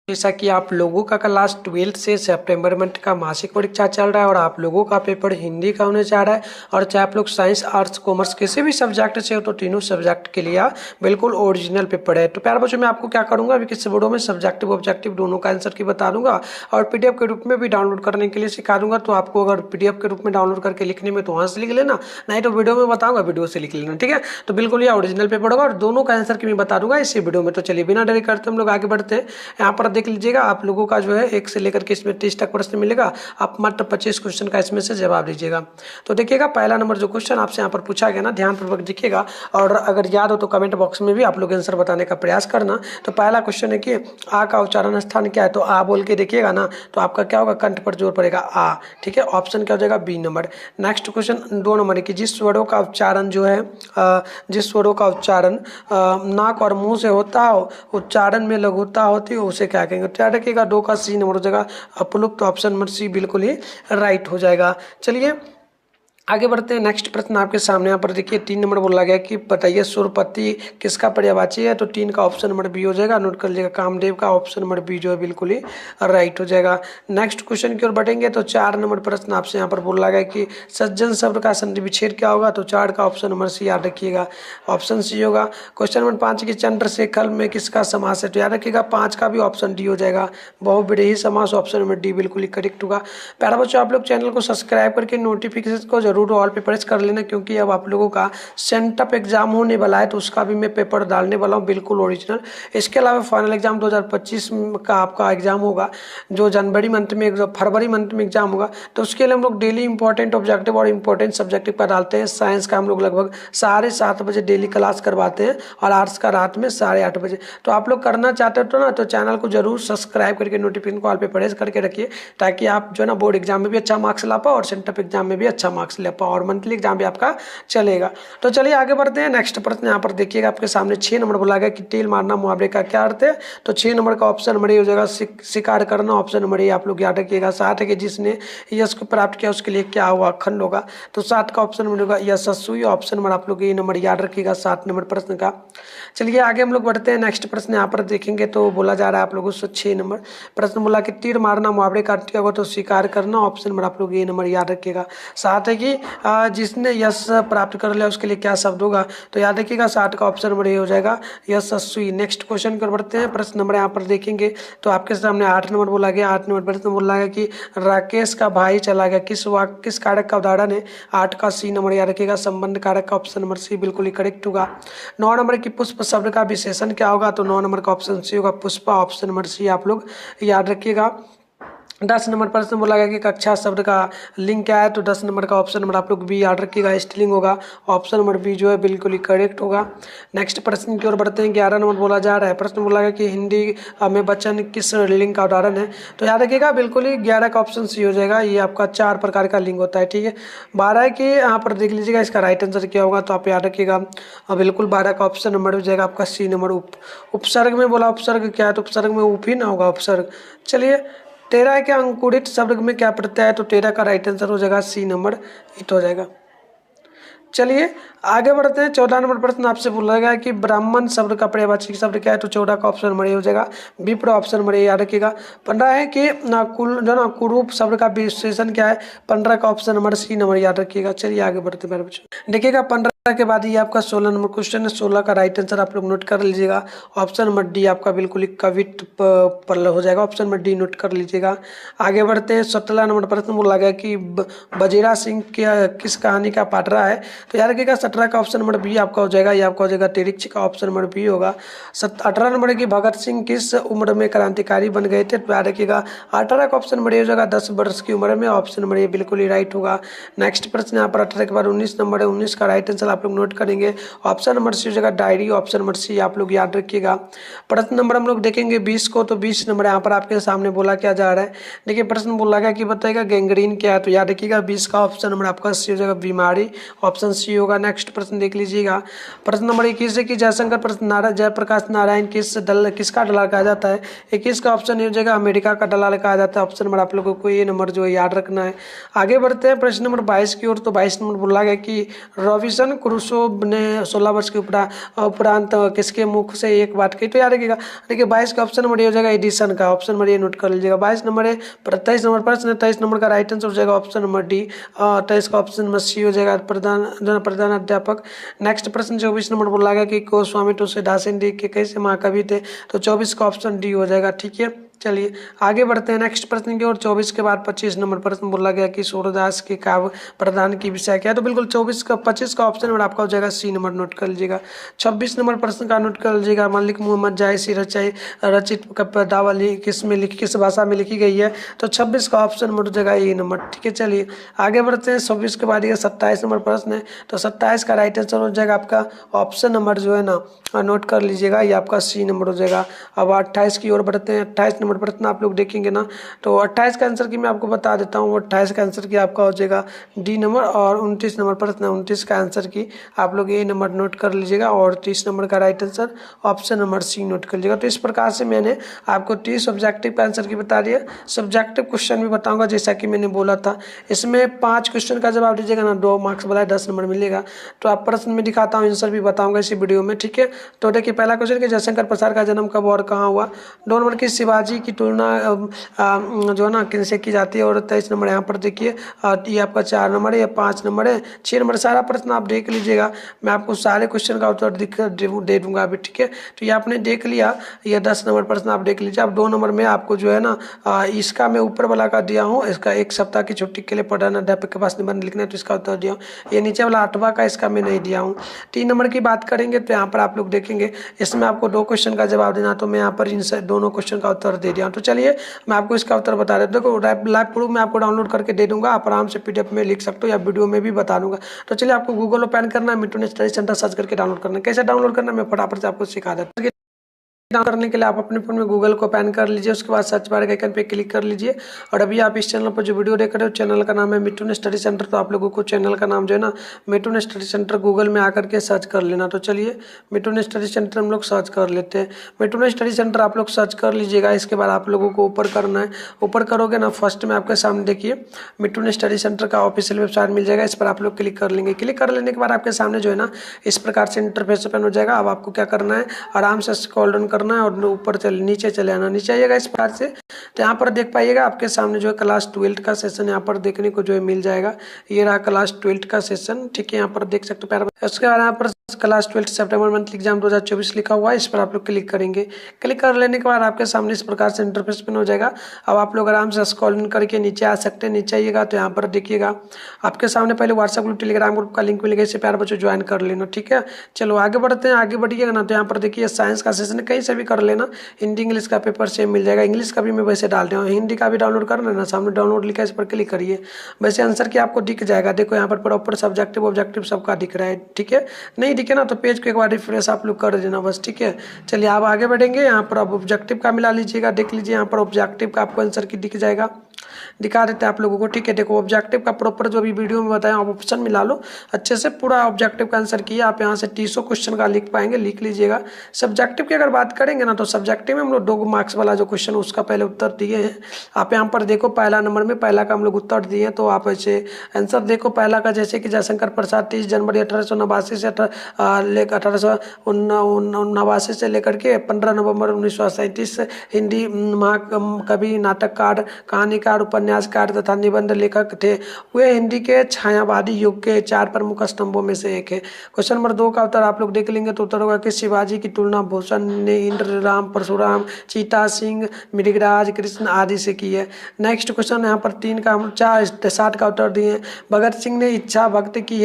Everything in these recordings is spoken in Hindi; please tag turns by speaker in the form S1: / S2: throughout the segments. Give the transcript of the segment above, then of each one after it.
S1: जैसा कि आप लोगों का क्लास 12 से सितंबर मंथ का मासिक परीक्षा चल रहा है और आप लोगों का पेपर हिंदी का होने जा रहा है। और चाहे आप लोग साइंस आर्ट्स कॉमर्स किसी भी सब्जेक्ट से हो तो तीनों सब्जेक्ट के लिए बिल्कुल ओरिजिनल पेपर है। तो प्यारे बच्चों मैं आपको क्या करूंगा अभी किस वीडियो में सब्जेक्टिव ऑब्जेक्टिव दोनों का आंसर की बता दूंगा और पीडीएफ के रूप में भी डाउनलोड करने के लिए सिखा दूंगा। तो आपको अगर पीडीएफ के रूप में डाउनलोड करके लिखने में तो वहां से लिख लेना, नहीं तो वीडियो में बताऊंगा वीडियो से लिख लेना, ठीक है। तो बिल्कुल ये ओरिजिनल पेपर होगा और दोनों का आंसर की मैं बता दूंगा इसी वीडियो में। तो चलिए बिना देरी करते हम लोग आगे बढ़ते हैं। यहाँ पर देख लीजिएगा आप लोगों का जो है 1 से लेकर के इसमें 30 तक प्रश्न मिलेगा। आप मात्र 25 क्वेश्चन का इसमें से जवाब दीजिएगा। तो देखिएगा पहला नंबर जो क्वेश्चन आपसे यहाँ पर पूछा गया ना, ध्यानपूर्वक देखिएगा और अगर याद हो तो कमेंट बॉक्स में भी आप लोग आंसर बताने का प्रयास करना। तो पहला क्वेश्चन है कि आ का उच्चारण स्थान क्या है, तो आ बोल के देखिएगा ना तो आपका क्या होगा, कंठ पर जोर पड़ेगा आ, ठीक है। ऑप्शन क्या हो जाएगा, B number. Next question 2 number है कि जिस स्वरों का उच्चारण जो है जिस स्वरों का उच्चारण नाक और मुंह से होता हो, उच्चारण में लघुता होती हो, उसे क्या कहेंगे। तो याद रखिएगा 2 का सी नंबर हो जाएगा अपलुप्त। ऑप्शन नंबर सी बिल्कुल ही राइट हो जाएगा। चलिए आगे बढ़ते हैं। नेक्स्ट प्रश्न आपके सामने यहाँ पर देखिए 3 नंबर बोला गया कि बताइए सुरपति किसका पर्यायवाची है। तो 3 का ऑप्शन नंबर बी हो जाएगा, नोट कर लीजिएगा कामदेव का। ऑप्शन नंबर बी जो है बिल्कुल ही राइट हो जाएगा। नेक्स्ट क्वेश्चन की ओर बढ़ेंगे तो 4 नंबर प्रश्न आपसे यहाँ पर बोला गया कि सज्जन शब्द का संधि विच्छेद क्या होगा। तो 4 का ऑप्शन नंबर सी याद रखिएगा, ऑप्शन सी होगा। क्वेश्चन नंबर 5 की चंद्रशेखर में किसका समास है। तो याद रखिएगा 5 का भी ऑप्शन डी हो जाएगा, बहुब्रीहि समास। ऑप्शन नंबर डी बिल्कुल ही करेक्ट होगा। प्यारा बच्चों आप लोग चैनल को सब्सक्राइब करके नोटिफिकेशन को जरूर ऑल पे प्रेस कर लेना, क्योंकि अब आप लोगों का सेंटअप एग्जाम होने वाला है तो उसका भी मैं पेपर डालने वाला हूँ बिल्कुल ओरिजिनल। इसके अलावा फाइनल एग्जाम 2025 का आपका एग्जाम होगा जो जनवरी मंथ में फरवरी मंथ में एग्जाम होगा। तो उसके लिए हम लोग डेली इंपॉर्टेंट ऑब्जेक्टिव और इंपॉर्टेंट सब्जेक्टिव पर डालते हैं। साइंस का हम लोग लगभग 7:30 बजे डेली क्लास करवाते हैं और आर्ट्स का रात में 8:30 बजे। तो आप लोग करना चाहते हो तो ना तो चैनल को जरूर सब्सक्राइब करके नोटिफिकेशन को ऑल पे प्रेस करके रखिए, ताकि आप जो है ना बोर्ड एग्जाम में भी अच्छा मार्क्स ला पाओ और सेंटअप एग्जाम में भी अच्छा मार्क्स ले पाओ और मंथली एग्जाम भी आपका चलेगा। तो चलिए आगे बढ़ते हैं। नेक्स्ट प्रश्न यहाँ पर देखिएगा आपके सामने 6 नंबर बोला गया कि तेल मारना मुहावरे का क्या अर्थ है। तो 6 नंबर का ऑप्शन नंबर ए हो जाएगा शिकार करना। ऑप्शन नंबर ए आप लोग याद रखिएगा। 7 है कि जिसने यश को प्राप्त किया उसके लिए क्या हुआ, खंड होगा। तो 7 का ऑप्शन नंबर होगा यशस्वी। ऑप्शन नंबर आप लोग ये नंबर याद रखिएगा 7 नंबर प्रश्न का। चलिए आगे हम लोग बढ़ते हैं। नेक्स्ट प्रश्न यहाँ पर देखेंगे तो बोला जा रहा है आप लोगों से 6 नंबर प्रश्न बोला कि तीर मारना मुहावरे का अर्थ क्या होगा। तो शिकार करना। ऑप्शन नंबर आप लोग ये नंबर याद रखिएगा। 7 है कि जिसने यश प्राप्त कर लिया उसके लिए क्या शब्द होगा। तो याद रखिएगा 7 का ऑप्शन नंबर ए हो जाएगा यशस्वी। नेक्स्ट क्वेश्चन कर बढ़ते हैं। प्रश्न नंबर यहाँ पर देखेंगे तो आपके सामने 8 नंबर बोला गया। 8 नंबर प्रश्न बोला गया कि राकेश का भाई चला गया किस कारक का उदाहरण है। 8 का सी नंबर याद रखिएगा संबंध कारक का। ऑप्शन नंबर सी बिल्कुल ही करेक्ट होगा। 9 नंबर की पुष्प शब्द का विशेषण क्या होगा। तो 9 नंबर का ऑप्शन सी होगा पुष्पा। ऑप्शन नंबर सी आप लोग याद रखिएगा। 10 नंबर प्रश्न बोला गया कि कक्षा शब्द का लिंग क्या है। तो 10 नंबर का ऑप्शन नंबर आप लोग बी याद रखिएगा स्त्रीलिंग होगा। ऑप्शन नंबर बी जो है बिल्कुल ही करेक्ट होगा। नेक्स्ट प्रश्न की ओर बढ़ते हैं। 11 नंबर बोला जा रहा है प्रश्न बोला गया कि हिंदी में वचन किस लिंग का उदाहरण है। तो याद रखिएगा बिल्कुल ही 11 का ऑप्शन सी हो जाएगा। ये आपका 4 प्रकार का लिंग होता है, ठीक है। 12 है कि यहाँ पर देख लीजिएगा इसका राइट आंसर क्या होगा। तो आप याद रखिएगा बिल्कुल 12 का ऑप्शन नंबर हो जाएगा आपका सी नंबर उपसर्ग में बोला उपसर्ग क्या है। तो उपसर्ग में उप ही ना होगा उपसर्ग। चलिए 13 के अंकुरित शब्द में क्या प्रत्यय है। तो 13 का राइट आंसर हो जाएगा सी नंबर इट हो जाएगा। चलिए आगे बढ़ते हैं। 14 नंबर प्रश्न आपसे बोला गया कि ब्राह्मण शब्द का पर्यायवाची शब्द क्या है। तो 14 का ऑप्शन नंबर ए हो जाएगा विप्र। ऑप्शन नंबर ए याद रखिएगा। 15 है कि कुरूप शब्द का विशेषण क्या है। 15 का ऑप्शन नंबर सी नंबर याद रखिएगा। चलिए आगे बढ़ते हैं मेरे बच्चों। देखिएगा 15 के बाद ये आपका 16 नंबर क्वेश्चन है। 16 का राइट आंसर आप लोग नोट कर लीजिएगा। ऑप्शन नंबर डी आपका बिल्कुल ही कवित पर हो जाएगा। ऑप्शन नंबर डी नोट कर लीजिएगा। आगे बढ़ते हैं। 17 नंबर प्रश्न बोला गया कि बजीरा सिंह किस कहानी का पाठ रहा है। तो याद रखिएगा 17 का ऑप्शन नंबर बी आपका हो जाएगा। ये आपका हो जाएगा तिरिक्ष का। ऑप्शन नंबर बी होगा। 18 नंबर की भगत सिंह किस उम्र में क्रांतिकारी बन गए थे। तो याद रखिएगा 18 का ऑप्शन नंबर ए हो जाएगा 10 वर्ष की उम्र में। ऑप्शन नंबर ए बिल्कुल ही राइट होगा। नेक्स्ट प्रश्न यहाँ पर 18 के बाद 19 नंबर है। 19 का राइट आंसर आप लोग नोट करेंगे। ऑप्शन नंबर सी हो जाएगा डायरी। ऑप्शन नंबर सी आप लोग याद रखिएगा। प्रश्न नंबर हम लोग देखेंगे 20 को। तो 20 नंबर यहाँ पर आपके सामने बोला क्या जा रहा है। देखिए प्रश्न बोला गया कि बताएगा गैंग्रीन क्या है। तो याद रखिएगा 20 का ऑप्शन नंबर आपका सी हो जाएगा बीमारी। ऑप्शन सी होगा। नेक्स्ट प्रश्न देख लीजिएगा। प्रश्न नंबर 21 है कि जयशंकर जयप्रकाश नारायण किसका दलाल कहा जाता है। 21 का ऑप्शन हो जाएगा अमेरिका का दलाल कहा जाता है। ऑप्शन नंबर आप लोगों को ये नंबर जो है याद रखना है। आगे बढ़ते हैं प्रश्न नंबर 22 की ओर। तो 22 नंबर बोला गया कि रॉबिन्सन क्रूसोव ने 16 वर्ष के उपरांत किसके मुख से एक बात कही, तो याद रखिएगा। देखिए 22 का ऑप्शन नंबर ये हो जाएगा एडिसन का, ऑप्शन नंबर ये नोट कर लीजिएगा। 22 नंबर है, 23 नंबर प्रश्न, 23 नंबर का राइट आंसर हो जाएगा ऑप्शन नंबर डी, 23 का ऑप्शन नंबर सी हो जाएगा प्रधान अध्यापक। नेक्स्ट प्रश्न 24 नंबर बोला गया कि गोस्वामी तुलसीदास हिंदी के कैसे महाकवि थे, तो 24 का ऑप्शन डी हो जाएगा। ठीक है, चलिए आगे बढ़ते हैं नेक्स्ट प्रश्न की ओर। 24 के बाद 25 नंबर प्रश्न बोला गया कि सूरदास के काव्य प्रधान की विषय क्या है, तो बिल्कुल 25 का ऑप्शन नंबर आपका हो जाएगा सी नंबर, नोट कर लीजिएगा। 26 नंबर प्रश्न का नोट कर लीजिएगा, मलिक मोहम्मद जायसी रचित पदावली किस भाषा में लिखी गई है, तो 26 का ऑप्शन नंबर हो जाएगा ए नंबर। ठीक है, चलिए आगे बढ़ते हैं। 26 के बाद ये 27 नंबर प्रश्न है, तो 27 का राइट आंसर हो जाएगा आपका ऑप्शन नंबर जो है ना, नोट कर लीजिएगा, ये आपका सी नंबर हो जाएगा। अब 28 की ओर बढ़ते हैं। 28 नंबर प्रश्न आप लोग देखेंगे ना, तो 28 का आंसर की मैं आपको बता देता हूँ। 28 का आंसर की आपका हो जाएगा डी नंबर, और 29 नंबर प्रश्न है, 29 का आंसर की आप लोग ए नंबर नोट कर लीजिएगा, और 30 नंबर का right answer option number C note कर लीजिएगा। तो इस प्रकार से मैंने आपको 30 ऑब्जेक्टिव का आंसर की बता दिया, सब्जेक्टिव क्वेश्चन भी बताऊंगा जैसा कि मैंने बोला था। इसमें 5 क्वेश्चन का जवाब दीजिएगा ना, 2 मार्क्स वाला 10 नंबर मिलेगा। तो आप प्रश्न में दिखाता हूँ, आंसर भी बताऊंगा इसी वीडियो में। ठीक है, तो देखिए पहला क्वेश्चन कि जयशंकर प्रसाद का जन्म कब और कहाँ हुआ। 2 नंबर की शिवाजी की तुलना जो है ना किनसे की जाती है, और 23 नंबर यहाँ पर देखिए, ये आपका 4 नंबर है, ये 5 नंबर है, 6 नंबर। सारा प्रश्न आप देख लीजिएगा, मैं आपको सारे क्वेश्चन का उत्तर दे दूंगा अभी। ठीक है, तो ये आपने देख लिया, ये 10 नंबर प्रश्न आप देख लीजिए। अब 2 नंबर में आपको जो है ना इसका मैं ऊपर वाला का दिया हूँ, इसका 1 सप्ताह की छुट्टी के लिए प्रधान अध्यापक के पास निबंध लिखना है, तो इसका उत्तर दिया हूँ। ये नीचे वाला 8वां का, इसका मैं नहीं दिया हूँ। 3 नंबर की बात करेंगे तो यहाँ पर आप लोग देखेंगे, इसमें आपको 2 क्वेश्चन का जवाब देना, तो मैं यहाँ पर इन दोनों क्वेश्चन का उत्तर दे दिया हूँ। तो चलिए मैं आपको इसका उत्तर बता देता हूँ। देखो लाइव प्रूफ मैं आपको डाउनलोड करके दे दूंगा, आप आराम से PDF में लिख सकते हो, या वीडियो में भी बता दूंगा। तो चलिए आपको गूगल ओपन करना है, मिठू स्टडी सेंटर सर्च करके डाउनलोड करना है। कैसे डाउनलोड करना है मैं फटाफट से आपको सिखा देता हूँ। डाउन करने के लिए आप अपने फोन में गूगल को ओपन कर लीजिए, उसके बाद सर्च बार के आइकन पे क्लिक कर लीजिए। और अभी आप इस चैनल पर जो वीडियो देख रहे हो, चैनल का नाम है मिठू स्टडी सेंटर, तो आप लोगों को चैनल का नाम जो है ना मिठू स्टडी सेंटर गूगल में आकर के सर्च कर लेना। तो चलिए मिठू स्टडी सेंटर हम लोग सर्च कर लेते हैं। मिठू स्टडी सेंटर आप लोग सर्च कर लीजिएगा। इसके बाद आप लोगों को ऊपर करना है, ऊपर करोगे ना, फर्स्ट में आपके सामने देखिए मिठू स्टडी सेंटर का ऑफिशियल वेबसाइट मिल जाएगा, इस पर आप लोग क्लिक कर लेंगे। क्लिक कर लेने के बाद आपके सामने जो है ना इस प्रकार से इंटरफेस ओपन हो जाएगा। अब आपको क्या करना है, आराम से स्क्रॉल डाउन करना है और ऊपर नीचे चले आना। नीचे आइएगा इस प्रकार से, तो यहाँ पर देख पाइएगा आपके सामने जो है क्लास 12 का सेशन यहाँ पर देखने को जो है मिल जाएगा। ये रहा क्लास 12 का सेशन। ठीक है, यहाँ पर देख सकते हो। उसके बाद यहाँ पर क्लास 12 सितंबर मंथली एग्जाम 2024 लिखा हुआ है, इस पर आप लोग क्लिक करेंगे। क्लिक कर लेने के बाद आपके सामने इस प्रकार से इंटरफेस ओपन हो जाएगा। अब आप लोग आराम से स्क्रॉल इन करके नीचे आ सकते हैं। नीचे आइएगा तो यहाँ पर देखिएगा आपके सामने पहले व्हाट्सएप ग्रुप टेलीग्राम ग्रुप का लिंक मिलेगा, इसे प्यार बच्चों ज्वाइन कर लेना। ठीक है, चलो आगे बढ़ते हैं। आगे बढ़िएगा ना तो यहाँ पर देखिए साइंस का सेशन कहीं से भी कर लेना, हिंदी इंग्लिश का पेपर सेम मिल जाएगा। इंग्लिश का भी मैं वैसे डाल दिया हूँ, हिंदी का भी डाउनलोड करना है ना, सामने डाउनलोड लिखा है, इस पर क्लिक करिए। वैसे आंसर की आपको दिख जाएगा, देखो यहाँ पर प्रॉपर सब्जेक्टिव ऑब्जेक्टिव सबका दिख रहा है। ठीक है, नहीं दिखे ना तो पेज को एक बार रिफ्रेश आप लोग कर देना बस। ठीक है, चलिए आप आगे बढ़ेंगे। यहाँ पर आप ऑब्जेक्टिव का मिला लीजिएगा, देख लीजिए यहाँ पर ऑब्जेक्टिव का आपको आंसर की दिख जाएगा, दिखा देते हैं आप लोगों को। ठीक है, देखो ऑब्जेक्टिव का प्रॉपर जो अभी वीडियो में बताया आप ऑप्शन मिला लो अच्छे से, पूरा ऑब्जेक्टिव का आंसर किया आप यहाँ से 300 क्वेश्चन का लिख पाएंगे, लिख लीजिएगा। सब्जेक्टिव की अगर बात करेंगे ना तो सब्जेक्टिव में हम लोग 2 मार्क्स वाला जो क्वेश्चन उसका पहले उत्तर दिए हैं। आप यहाँ पर देखो पहला नंबर में पहला का हम लोग उत्तर दिए, तो आप ऐसे आंसर देखो पहला का, जैसे कि जयशंकर प्रसाद 30 जनवरी 1889 से 1889 से लेकर के 15 नवंबर 1937 हिंदी महाकवि, नाटककार, कहानीकार, उपन्यासकार तथा निबंध लेखक थे। वे हिंदी के छायावादी युग के 4 प्रमुख स्तंभों में से एक है। क्वेश्चन नंबर 2 का उत्तर आप लोग देख लेंगे तो उत्तर होगा कि शिवाजी की तुलना भूषण ने इंद्र, राम, परशुराम, चीता सिंह, मृगराज, कृष्ण आदि से की है। नेक्स्ट क्वेश्चन यहाँ पर 3 का 60 का उत्तर दिए। भगत सिंह ने इच्छा व्यक्त की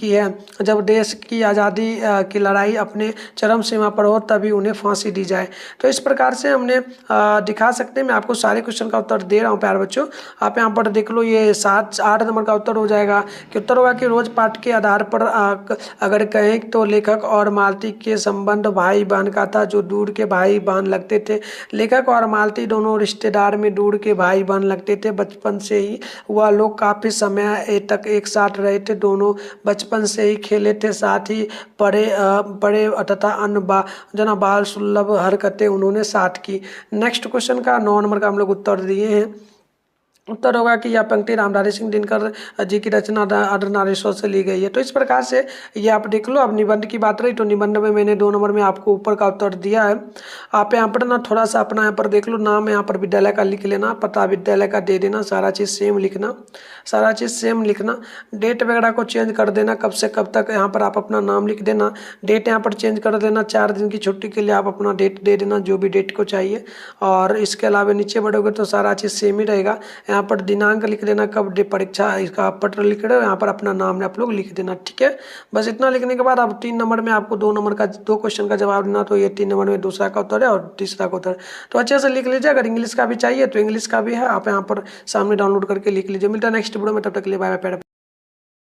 S1: है जब देश की आज़ादी की लड़ाई अपने चरम सीमा पर हो तभी उन्हें फांसी दी जाए। तो इस प्रकार से हमने दिखा सकते हैं। मैं आपको सारे क्वेश्चन का उत्तर दे रहा हूँ प्यारे बच्चों, आप यहाँ पर देख लो। ये 8 नंबर का उत्तर हो जाएगा कि उत्तर होगा कि रोज पाठ के आधार पर अगर कहें तो लेखक और मालती के संबंध भाई बहन का था, जो दूर के भाई बहन लगते थे। लेखक और मालती दोनों रिश्तेदार में दूर के भाई बहन लगते थे। बचपन से ही वह लोग काफी समय तक एक साथ रहे थे। दोनों बचपन से ही खेले थे, साथ ही पढ़े तथा अन्य बाल सुलभ हरकतें उन्होंने साथ की। नेक्स्ट क्वेश्चन का 9 नंबर का हम लोग उत्तर दिए हैं। उत्तर होगा कि यह पंक्ति रामधारी सिंह दिनकर जी की रचना अर्धनारीश्वर से ली गई है। तो इस प्रकार से ये आप देख लो। अब निबंध की बात रही तो निबंध में मैंने 2 नंबर में आपको ऊपर का उत्तर दिया है। आप यहाँ पर ना थोड़ा सा अपना यहाँ पर देख लो, नाम यहाँ पर विद्यालय का लिख लेना, पता विद्यालय का दे देना, सारा चीज़ सेम लिखना, सारा चीज़ सेम लिखना। डेट वगैरह को चेंज कर देना, कब से कब तक यहाँ पर आप अपना नाम लिख देना। डेट यहाँ पर चेंज कर देना, 4 दिन की छुट्टी के लिए आप अपना डेट दे देना, जो भी डेट को चाहिए। और इसके अलावा नीचे बढ़ोगे तो सारा चीज़ सेम ही रहेगा। यहाँ पर दिनांक लिख देना, कब परीक्षा इसका पत्र लिख रहे हो, यहाँ पर अपना नाम आप लोग लिख देना, ठीक है। बस इतना लिखने के बाद अब 3 नंबर में आपको 2 नंबर का 2 क्वेश्चन का जवाब देना। तो ये 3 नंबर में दूसरा का उत्तर है और तीसरा का उत्तर। तो अच्छे से लिख लीजिए। अगर इंग्लिश का भी चाहिए तो इंग्लिश का भी है, आप यहाँ पर सामने डाउनलोड करके लिख लीजिए। मिलता है नेक्स्ट वीडियो में, तब तक के लिए बाय बाय।